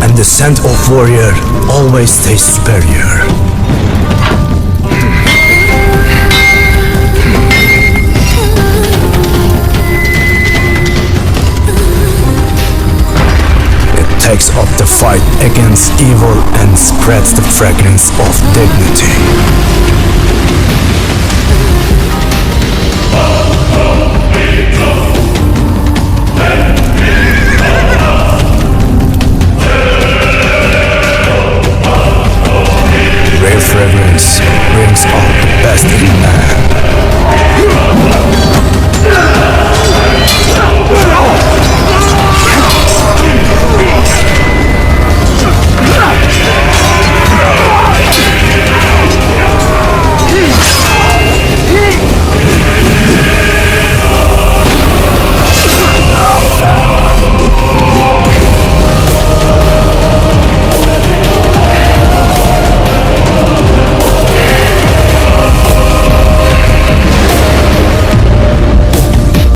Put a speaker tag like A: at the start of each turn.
A: and the scent of warrior always tastes superior. It takes up the fight against evil and spreads the fragrance of dignity.
B: Be